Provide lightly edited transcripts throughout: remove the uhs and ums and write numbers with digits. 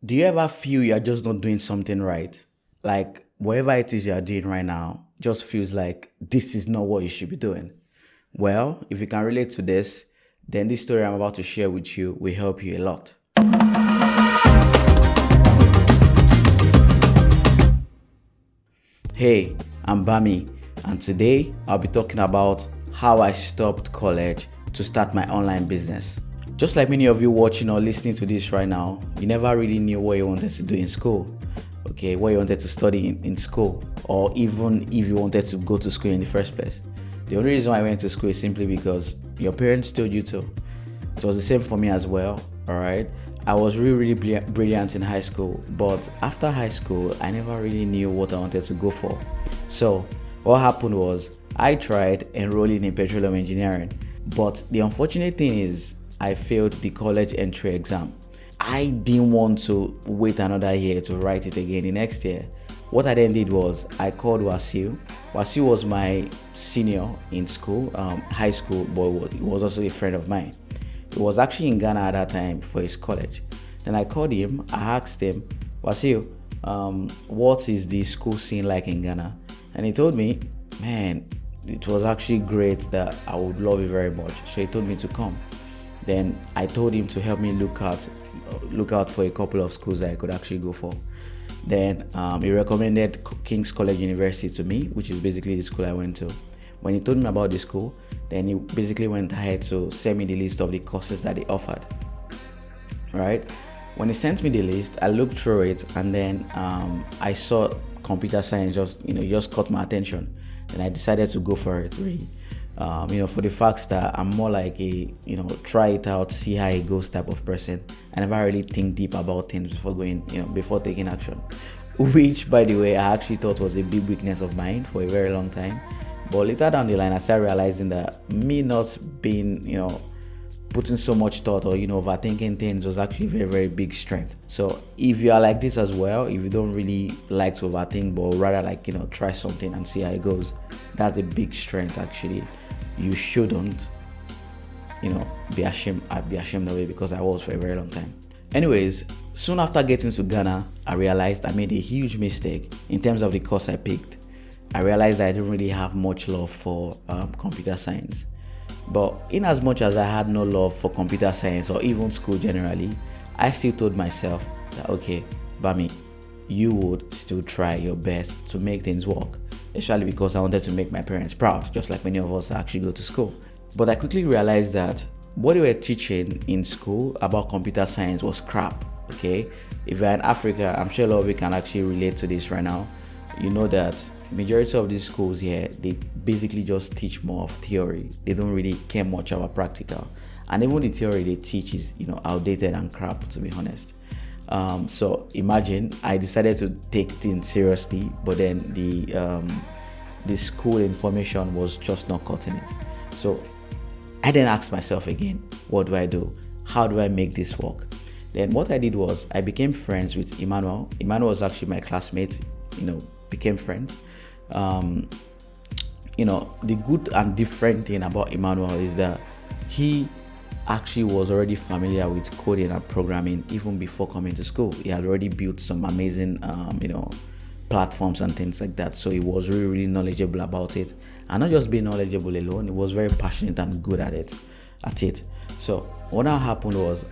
Do you ever feel you're just not doing something right? Like whatever it is you're doing right now just feels like this is not what you should be doing. Well, if you can relate to this, then this story I'm about to share with you will help you a lot. Hey, I'm Bami, and today I'll be talking about how I stopped college to start my online business. Just like many of you watching or listening to this right now, you never really knew what you wanted to do in school, okay, what you wanted to study in school, or even if you wanted to go to school in the first place. The only reason why I went to school is simply because your parents told you to. It was the same for me as well, all right? I was really brilliant in high school, but after high school, I never really knew what I wanted to go for. So, what happened was I tried enrolling in petroleum engineering, but the unfortunate thing is I failed the college entry exam. I didn't want to wait another year to write it again the next year. What I then did was I called Wasil. Wasil was my senior in school, high school, but he was also a friend of mine. He was actually in Ghana at that time for his college. Then I called him, I asked him, Wasil, what is the school scene like in Ghana? And he told me, man, it was actually great, that I would love it very much. So he told me to come. Then I told him to help me look out for a couple of schools that I could actually go for. Then he recommended King's College University to me, which is basically the school I went to. When he told me about the school, then he basically went ahead to send me the list of the courses that they offered. Right? When he sent me the list, I looked through it, and then I saw computer science just caught my attention, and I decided to go for it. Really, for the fact that I'm more like a try it out, see how it goes type of person. I never really think deep about things before taking action, which, by the way, I actually thought was a big weakness of mine for a very long time. But later down the line, I started realizing that me not being putting so much thought or overthinking things was actually a very, very big strength. So if you are like this as well, if you don't really like to overthink but rather try something and see how it goes, that's a big strength actually. You shouldn't be ashamed. I'd be ashamed of it, because I was for a very long time. Anyways, soon after getting to Ghana, I realized I made a huge mistake in terms of the course I picked. I realized I didn't really have much love for computer science. But in as much as I had no love for computer science or even school generally, I still told myself that, okay, Bami, you would still try your best to make things work, especially because I wanted to make my parents proud, just like many of us actually go to school. But I quickly realized that what they were teaching in school about computer science was crap, okay? If you're in Africa, I'm sure a lot of you can actually relate to this right now. You know that majority of these schools here, they basically just teach more of theory. They don't really care much about practical, and even the theory they teach is outdated and crap, to be honest. So imagine I decided to take things seriously, but then the school information was just not cutting it. So I then asked myself again, what do I do? How do I make this work? Then what I did was I became friends with Emmanuel. Emmanuel was actually my classmate, became friends. The good and different thing about Emmanuel is that he actually was already familiar with coding and programming even before coming to school. He had already built some amazing, platforms and things like that. So he was really, really knowledgeable about it, and not just being knowledgeable alone. He was very passionate and good at it. So what now happened was,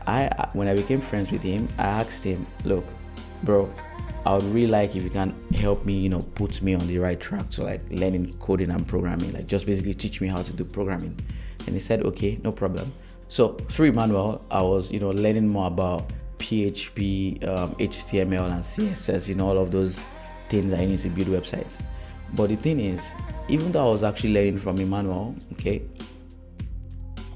when I became friends with him, I asked him, look, bro, I would really like if you can help me, put me on the right track to learning coding and programming, just basically teach me how to do programming. And he said, okay, no problem. So through Emmanuel, I was, learning more about PHP, HTML and CSS, all of those things that I need to build websites. But the thing is, even though I was actually learning from Emmanuel, okay,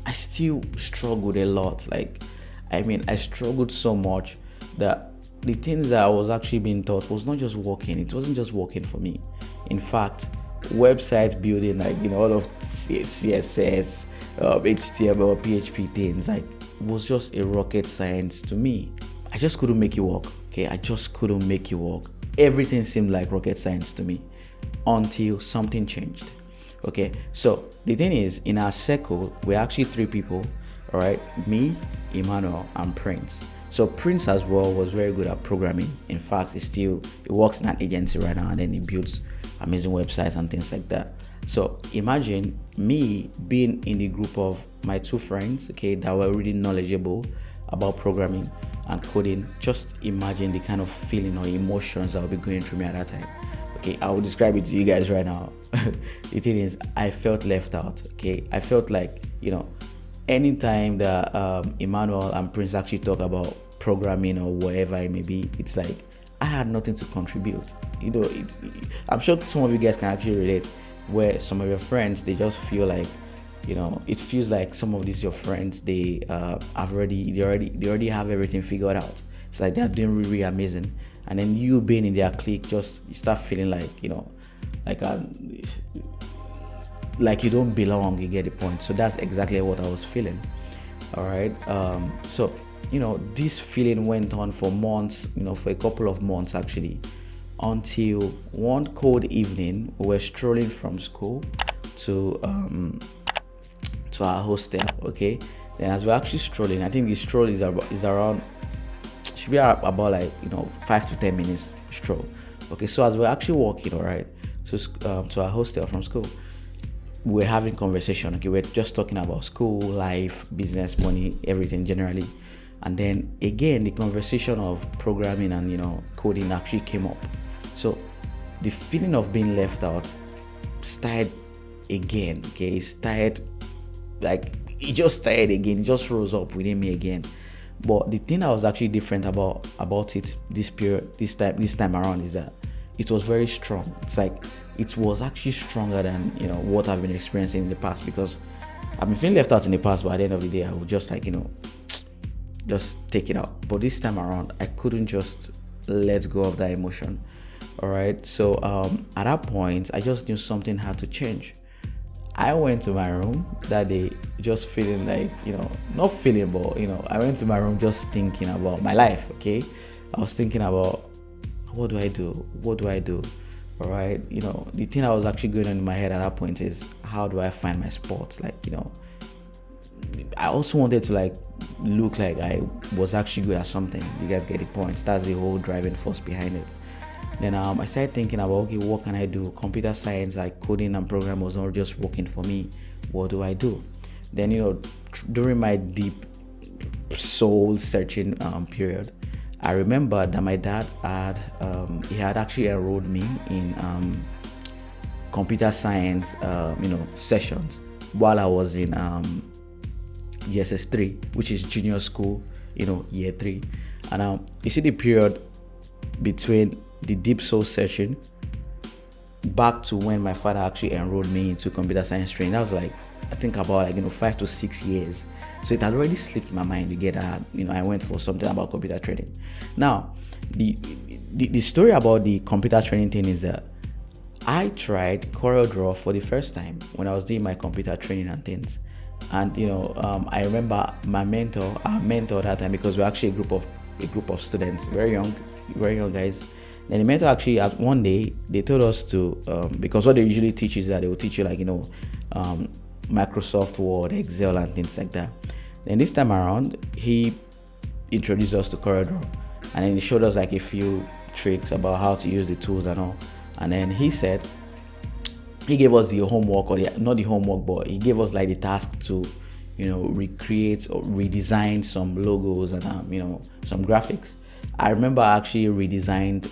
I still struggled a lot. I struggled so much that the things that I was actually being taught was not just working. It wasn't just working for me. In fact, website building, all of CSS, HTML, PHP things, was just a rocket science to me. I just couldn't make it work. Okay, I just couldn't make it work. Everything seemed like rocket science to me until something changed. Okay, so the thing is, in our circle, we're actually three people. All right, me, Emmanuel, and Prince. So Prince as well was very good at programming. In fact, he works in an agency right now, and then he builds amazing websites and things like that. So imagine me being in the group of my two friends, okay, that were really knowledgeable about programming and coding. Just imagine the kind of feeling or emotions that will be going through me at that time. Okay, I will describe it to you guys right now. The thing is, I felt left out. Okay, I felt like, anytime that Emmanuel and Prince actually talk about programming or whatever it may be, it's like I had nothing to contribute. I'm sure some of you guys can actually relate, where some of your friends, they just feel like, it feels like some of these your friends, they already have everything figured out. It's like they're doing really, really amazing, and then you being in their clique, you start feeling like, like you don't belong. You get the point. So that's exactly what I was feeling. All right. So this feeling went on for months, for a couple of months actually, until one cold evening we were strolling from school to our hostel. Okay, then as we're actually strolling, I think the stroll is around, should be about like 5 to 10 minutes stroll. Okay, so as we're actually walking, all right, so to our hostel from school, we're having conversation. Okay, we're just talking about school life, business, money, everything generally. And then again, the conversation of programming and coding actually came up. So the feeling of being left out started again. Okay, it just started again. It just rose up within me again. But the thing that was actually different about it this time around is that it was very strong. It's like it was actually stronger than what I've been experiencing in the past, because I've been feeling left out in the past, but at the end of the day I would just just take it out. But this time around I couldn't just let go of that emotion. All right, so at that point I just knew something had to change. I went to my room that day just feeling like, not feeling, but I went to my room just thinking about my life. Okay, I was thinking about, what do I do? All right, the thing that was actually going on in my head at that point is, how do I find my spot? I also wanted to look like I was actually good at something. You guys get the point. That's the whole driving force behind it. Then I started thinking about, okay, what can I do? Computer science, like coding and programming, was not just working for me. What do I do? Then during my deep soul searching period, I remember that my dad had actually enrolled me in computer science sessions while I was in GSS 3, which is junior school, year 3. And you see the period between the deep soul searching back to when my father actually enrolled me into computer science training, that was I think about 5 to 6 years. So it had already slipped my mind to get that I went for something about computer training. Now the story about the computer training thing is that I tried CorelDRAW for the first time when I was doing my computer training and things. And I remember our mentor that time, because we're actually a group of students, very young guys. Then the mentor actually, at one day, they told us to, because what they usually teach is that they will teach you Microsoft Word, Excel, and things like that. Then this time around, he introduced us to CorelDRAW, and then he showed us a few tricks about how to use the tools and all. And then he gave us the homework, not the homework, but he gave us the task to, recreate or redesign some logos and some graphics. I remember I actually redesigned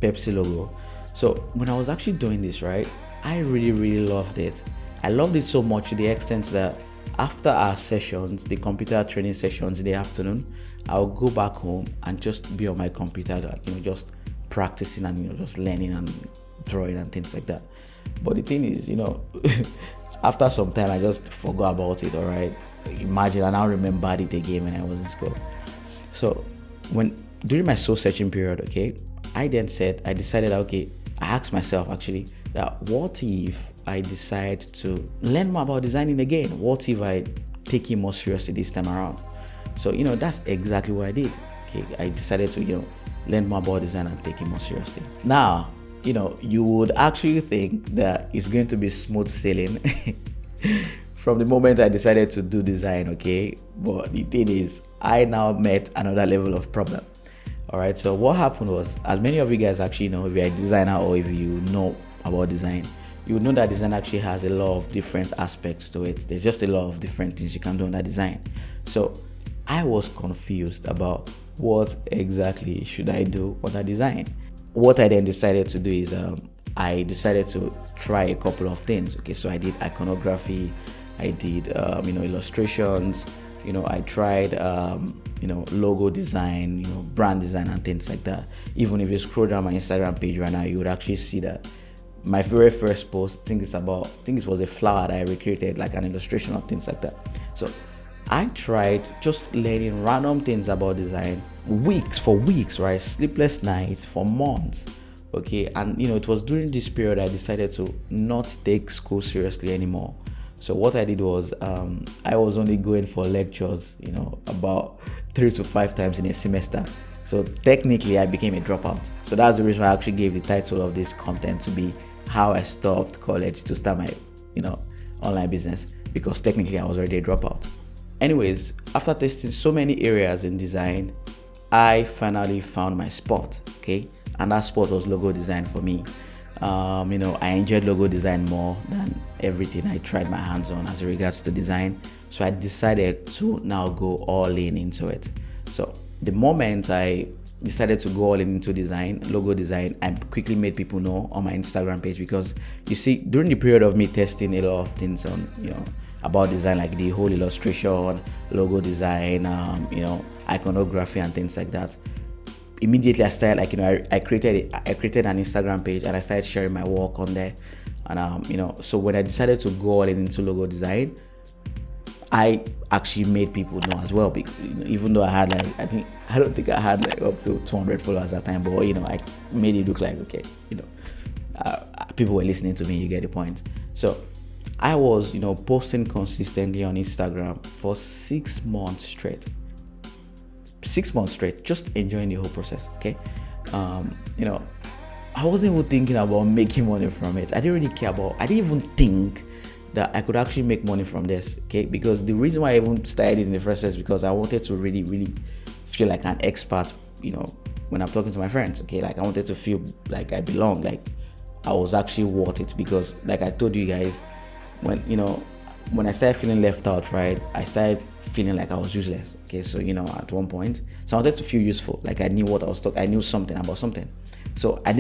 Pepsi logo. So when I was actually doing this, right, I really, really loved it. I loved it so much to the extent that after our sessions, the computer training sessions in the afternoon, I'll go back home and just be on my computer, just practicing and just learning and drawing and things like that. But the thing is, after some time I just forgot about it. All right, imagine I now remembered it again when I was in school. So during my soul searching period, okay, I decided, okay, I asked myself actually that, what if I decide to learn more about designing again? What if I take it more seriously this time around? So that's exactly what I did. Okay, I decided to learn more about design and take it more seriously. Now you would actually think that it's going to be smooth sailing from the moment I decided to do design, okay? But the thing is, I now met another level of problem. All right, so what happened was, as many of you guys actually know, if you're a designer or if you know about design, you know that design actually has a lot of different aspects to it. There's just a lot of different things you can do in that design. So I was confused about what exactly should I do on that design. What I then decided to do is I decided to try a couple of things. Okay, so I did iconography, I did illustrations, I tried logo design, brand design and things like that. Even if you scroll down my Instagram page right now, you would actually see that my very first post, I think it was a flower that I recreated, like an illustration of things like that. So I tried just learning random things about design for weeks, right? Sleepless nights for months. Okay, and it was during this period I decided to not take school seriously anymore. So what I did was I was only going for lectures, about 3 to 5 times in a semester. So technically I became a dropout. So that's the reason I actually gave the title of this content to be how I stopped college to start my online business, because technically I was already a dropout. Anyways, after testing so many areas in design, I finally found my spot. Okay, and that spot was logo design for me. I enjoyed logo design more than everything I tried my hands on as regards to design. So I decided to now go all in into it. So the moment I decided to go all in into logo design, I quickly made people know on my Instagram page, because you see, during the period of me testing a lot of things on, about design, like the whole illustration, logo design, iconography and things like that, immediately I started I created an Instagram page and I started sharing my work on there. And so when I decided to go all in into logo design, I actually made people know as well, because even though I had I don't think I had up to 200 followers at that time, but I made it look like, okay, people were listening to me. You get the point. So I was posting consistently on Instagram for 6 months straight. 6 months straight, just enjoying the whole process. Okay, I wasn't even thinking about making money from it. I didn't even think that I could actually make money from this. Okay, because the reason why I even started in the first place is because I wanted to really, really feel like an expert. When I'm talking to my friends. Okay, like I wanted to feel like I belong, like I was actually worth it. Because like I told you guys, when I started feeling left out, right, I started feeling like I was useless. Okay, so at one point, so I wanted to feel useful, like I knew what I was talking, I knew something about something. So I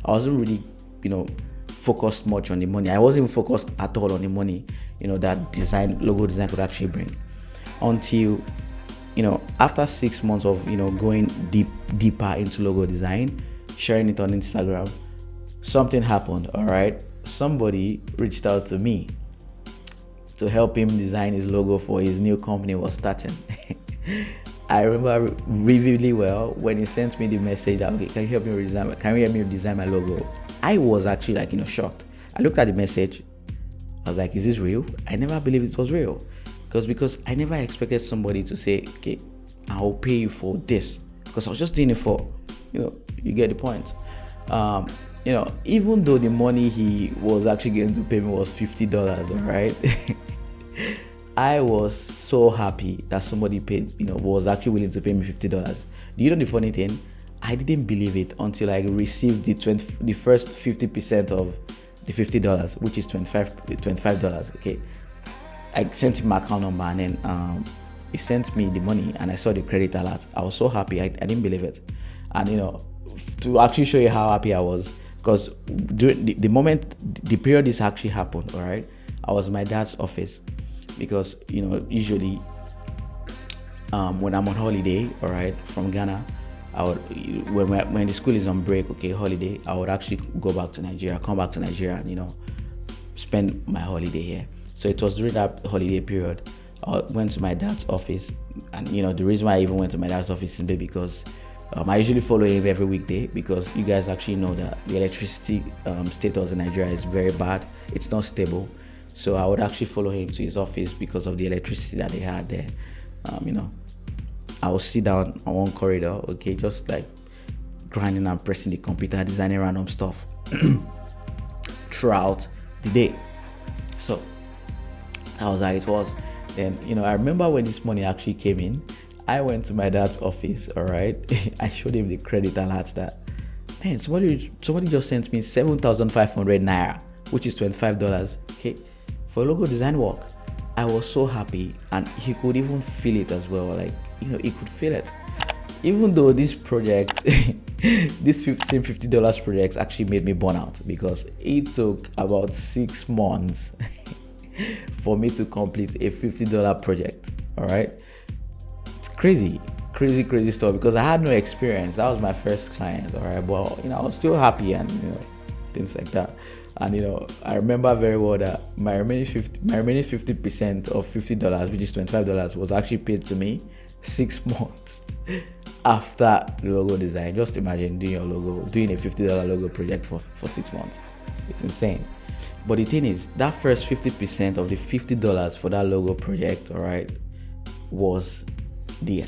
wasn't really focused much on the money. I wasn't even focused at all on the money that logo design could actually bring, until after 6 months of going deeper into logo design, sharing it on Instagram, something happened. All right, somebody reached out to me to help him design his logo for his new company was starting. I remember vividly well when he sent me the message that, okay, can you help me design my logo? I was actually shocked. I looked at the message. I was like, is this real? I never believed it was real, because I never expected somebody to say, okay, I'll pay you for this, because I was just doing it for, you get the point. Even though the money he was actually going to pay me was $50, all right. I was so happy that somebody was actually willing to pay me $50. Do you know the funny thing? I didn't believe it until I received the first 50% of the $50, which is $25. Okay, I sent him my account number, and then he sent me the money, and I saw the credit alert. I was so happy. I didn't believe it. And to actually show you how happy I was, because during the period this actually happened, all right, I was in my dad's office, because usually when I'm on holiday, all right, from Ghana, I would, when the school is on break, okay, holiday, I would actually come back to Nigeria and spend my holiday here. So it was during that holiday period I went to my dad's office, and the reason why I even went to my dad's office is because I usually follow him every weekday, because you guys actually know that the electricity status in Nigeria is very bad. It's not stable. So I would actually follow him to his office because of the electricity that they had there. I would sit down on one corridor, okay, just like grinding and pressing the computer, designing random stuff throughout the day. So that was how it was. Then I remember when this money actually came in, I went to my dad's office, all right. I showed him the credit alert that, man, somebody just sent me 7,500 naira, which is $25, okay, for logo design work. I was so happy, and he could even feel it as well. Like, he could feel it. Even though this project, this same $50 project actually made me burn out, because it took about 6 months for me to complete a $50 project. All right, it's crazy stuff, because I had no experience. That was my first client. All right, but I was still happy, and things like that. And I remember very well that my remaining 50% of $50, which is $25, was actually paid to me 6 months after the logo design. Just imagine doing a $50 logo project for 6 months. It's insane. But the thing is, that first 50% of the $50 for that logo project, all right, was the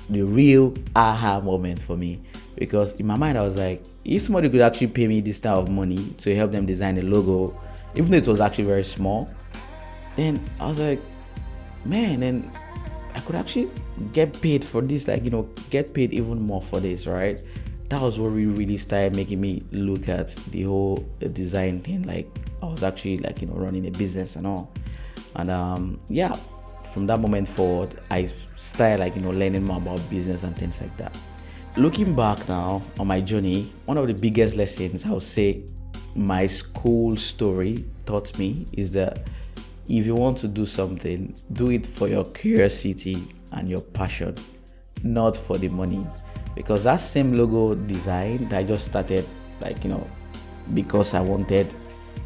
real aha moment for me. Because in my mind, I was like, if somebody could actually pay me this type of money to help them design a logo, even though it was actually very small, then I was like, man, then I could actually get paid for this, get paid even more for this, right? That was what really started making me look at the whole design thing. Like, I was actually running a business and all. And from that moment forward, I started learning more about business and things like that. Looking back now on my journey, one of the biggest lessons I would say my school story taught me is that if you want to do something, do it for your curiosity and your passion, not for the money. Because that same logo design that I just started, because I wanted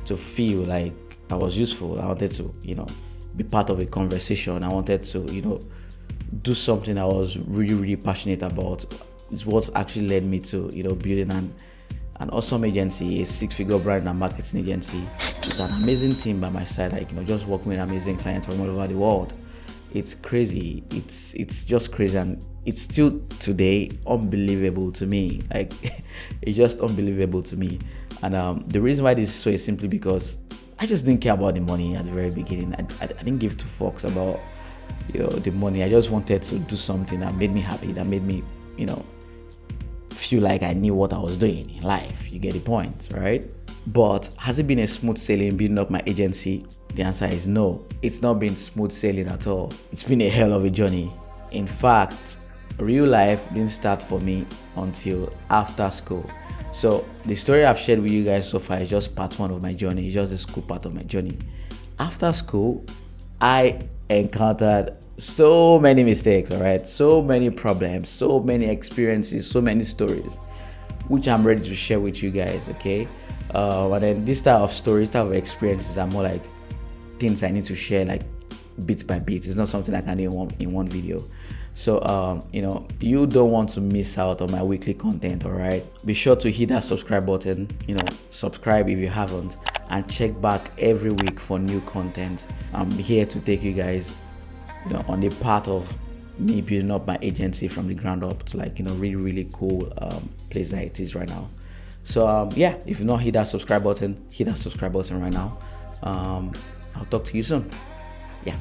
to feel like I was useful. I wanted to, be part of a conversation. I wanted to, do something I was really passionate about. It's what actually led me to, building an awesome agency, a 6-figure brand and marketing agency with an amazing team by my side, just working with amazing clients from all over the world. It's crazy. It's just crazy, and it's still today unbelievable to me. It's just unbelievable to me. And the reason why this is so is simply because I just didn't care about the money at the very beginning. I didn't give two fucks about the money. I just wanted to do something that made me happy, that made me feel like I knew what I was doing in life. You get the point, right? But has it been a smooth sailing building up my agency? The answer is no. It's not been smooth sailing at all. It's been a hell of a journey. In fact, real life didn't start for me until after school. So the story I've shared with you guys so far is just part one of my journey. It's just the school part of my journey. After school, I encountered so many mistakes, all right? So many problems, so many experiences, so many stories, which I'm ready to share with you guys, okay? And then this type of stories, type of experiences are more like things I need to share bit by bit. It's not something I can do in one video. So, you don't want to miss out on my weekly content, all right? Be sure to hit that subscribe button, subscribe if you haven't, and check back every week for new content. I'm here to take you guys, on the path of me building up my agency from the ground up to really cool place that it is right now. So, if you've not hit that subscribe button, hit that subscribe button right now. I'll talk to you soon. Yeah.